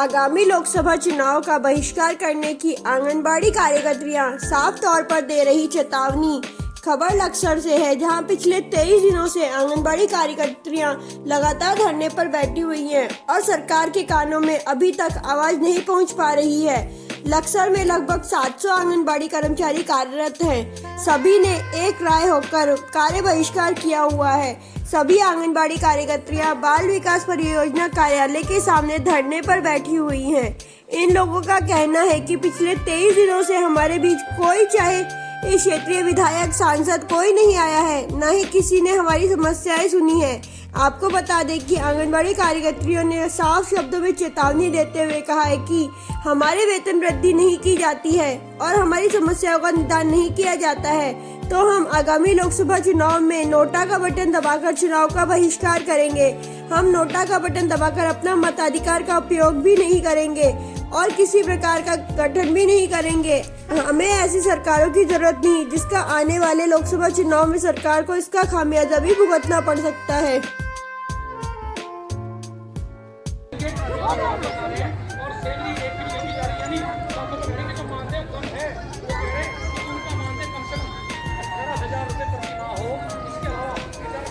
आगामी लोकसभा चुनाव का बहिष्कार करने की आंगनबाड़ी कार्यकर्त्रियां साफ तौर पर दे रही चेतावनी। खबर लक्सर से है, जहां पिछले 23 दिनों से आंगनबाड़ी कार्यकर्त्रियां लगातार धरने पर बैठी हुई हैं और सरकार के कानों में अभी तक आवाज नहीं पहुंच पा रही है। लक्सर में लगभग 700 आंगनबाड़ी कर्मचारी कार्यरत हैं। सभी ने एक राय होकर कार्य बहिष्कार किया हुआ है। सभी आंगनबाड़ी कार्यकर्त्रियां बाल विकास परियोजना कार्यालय के सामने धरने पर बैठी हुई हैं। इन लोगों का कहना है कि पिछले 23 दिनों से हमारे बीच कोई, चाहे इस क्षेत्रीय विधायक, सांसद, कोई नहीं आया है, न ही किसी ने हमारी समस्याएं सुनी है। आपको बता दें कि आंगनबाड़ी कार्यकर्त्रियों ने साफ शब्दों में चेतावनी देते हुए कहा है कि हमारे वेतन वृद्धि नहीं की जाती है और हमारी समस्याओं का निदान नहीं किया जाता है, तो हम आगामी लोकसभा चुनाव में नोटा का बटन दबाकर चुनाव का बहिष्कार करेंगे। हम नोटा का बटन दबाकर अपना मताधिकार का उपयोग भी नहीं करेंगे और किसी प्रकार का गठन भी नहीं करेंगे। हमें ऐसी सरकारों की जरूरत नहीं जिसका आने वाले लोकसभा चुनाव में सरकार को इसका खामियाजा भी भुगतना पड़ सकता है।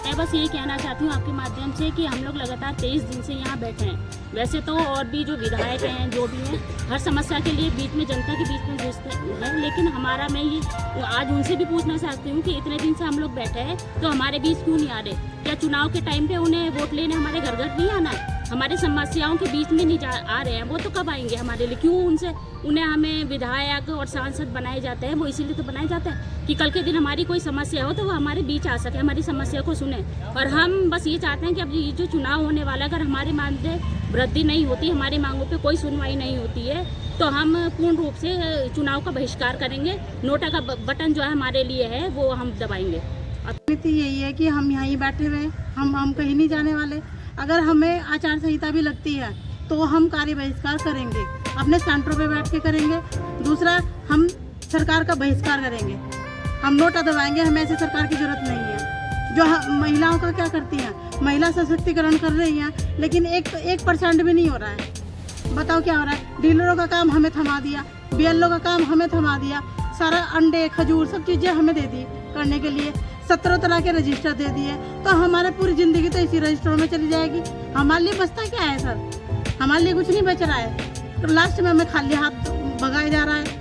मैं बस ये कहना चाहती हूँ आपके माध्यम से कि हम लोग लगातार 23 दिन से यहाँ बैठे हैं। वैसे तो और भी जो विधायक हैं, जो भी हैं, हर समस्या के लिए बीच में, जनता के बीच में घुसते हैं, लेकिन हमारा, मैं ये आज उनसे भी पूछना चाहती हूँ कि इतने दिन से हम लोग बैठे हैं तो हमारे बीच क्यों नहीं आ रहे? क्या चुनाव के टाइम पे उन्हें वोट लेने हमारे घर घर नहीं आना है? हमारे समस्याओं के बीच में नहीं आ रहे हैं, वो तो कब आएंगे हमारे लिए? क्यों उन्हें हमें विधायक और सांसद बनाए जाते हैं? वो इसीलिए तो बनाए जाते हैं कि कल के दिन हमारी कोई समस्या हो तो वो हमारे बीच आ सके, हमारी समस्या को सुने। और हम बस ये चाहते हैं कि अब ये जो चुनाव होने वाला, अगर हमारी मांगें वृद्धि नहीं होती, हमारी मांगों पे कोई सुनवाई नहीं होती है, तो हम पूर्ण रूप से चुनाव का बहिष्कार करेंगे। नोटा का बटन जो है हमारे लिए है, वो हम दबाएंगे। नीति यही है कि हम यहीं बैठे हुए, हम कहीं नहीं जाने वाले। अगर हमें आचार संहिता भी लगती है तो हम कार्य बहिष्कार करेंगे, अपने सेंटरों पे बैठ के करेंगे। दूसरा, हम सरकार का बहिष्कार करेंगे, हम नोटा दबाएंगे। हमें ऐसी सरकार की जरूरत नहीं है जो महिलाओं का क्या करती है, महिला सशक्तिकरण कर रही हैं, लेकिन 1% भी नहीं हो रहा है। बताओ क्या हो रहा है? डीलरों का काम हमें थमा दिया, BLO का काम हमें थमा दिया, सारा अंडे, खजूर, सब चीज़ें हमें दे दी करने के लिए। 17 तरह के रजिस्टर दे दिए, तो हमारे पूरी ज़िंदगी तो इसी रजिस्टरों में चली जाएगी। हमारे लिए बचता क्या है सर? हमारे लिए कुछ नहीं बच रहा है। तो लास्ट में हमें खाली हाथ भगाया जा रहा है।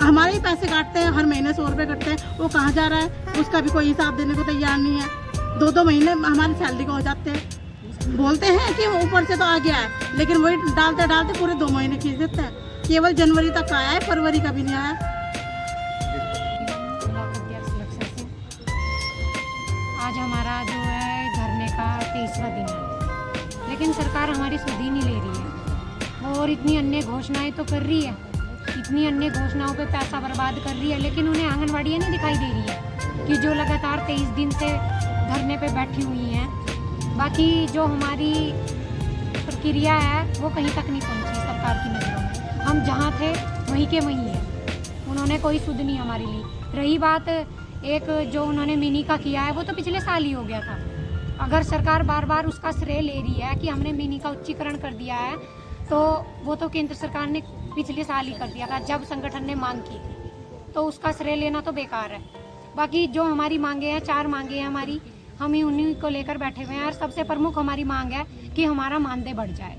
हमारे ही पैसे काटते हैं, हर महीने 100 रुपये कटते हैं, वो कहाँ जा रहा है? उसका भी कोई हिसाब देने को तैयार नहीं है। 2-2 महीने हमारी सैलरी को हो जाते हैं। बोलते हैं कि ऊपर से तो आ गया है, लेकिन वही डालते डालते पूरे 2 महीने खींच देते हैं। केवल जनवरी तक आया है, फरवरी का भी नहीं आया। आज हमारा जो है धरने का 23वां दिन है, लेकिन सरकार हमारी सुध ही नहीं ले रही है और इतनी अन्य घोषणाएं तो कर रही है, इतनी अन्य घोषणाओं पे पैसा बर्बाद कर रही है, लेकिन उन्हें आंगनबाड़ियाँ नहीं दिखाई दे रही है कि जो लगातार 23 दिन से धरने पे बैठी हुई हैं। बाकी जो हमारी प्रक्रिया है वो कहीं तक नहीं पहुँची सरकार की नज़रों में। हम जहाँ थे वहीं के वहीं हैं, उन्होंने कोई सुध नहीं हमारी ली। रही बात एक जो उन्होंने मिनी का किया है, वो तो पिछले साल ही हो गया था। अगर सरकार बार बार उसका श्रेय ले रही है कि हमने मिनी का उच्चीकरण कर दिया है, तो वो तो केंद्र सरकार ने पिछले साल ही कर दिया था जब संगठन ने मांग की थी, तो उसका श्रेय लेना तो बेकार है। बाकी जो हमारी मांगे हैं, 4 मांगे हैं हमारी, हम ही उन्हीं को लेकर बैठे हुए हैं और सबसे प्रमुख हमारी मांग है कि हमारा मानदेय बढ़ जाए।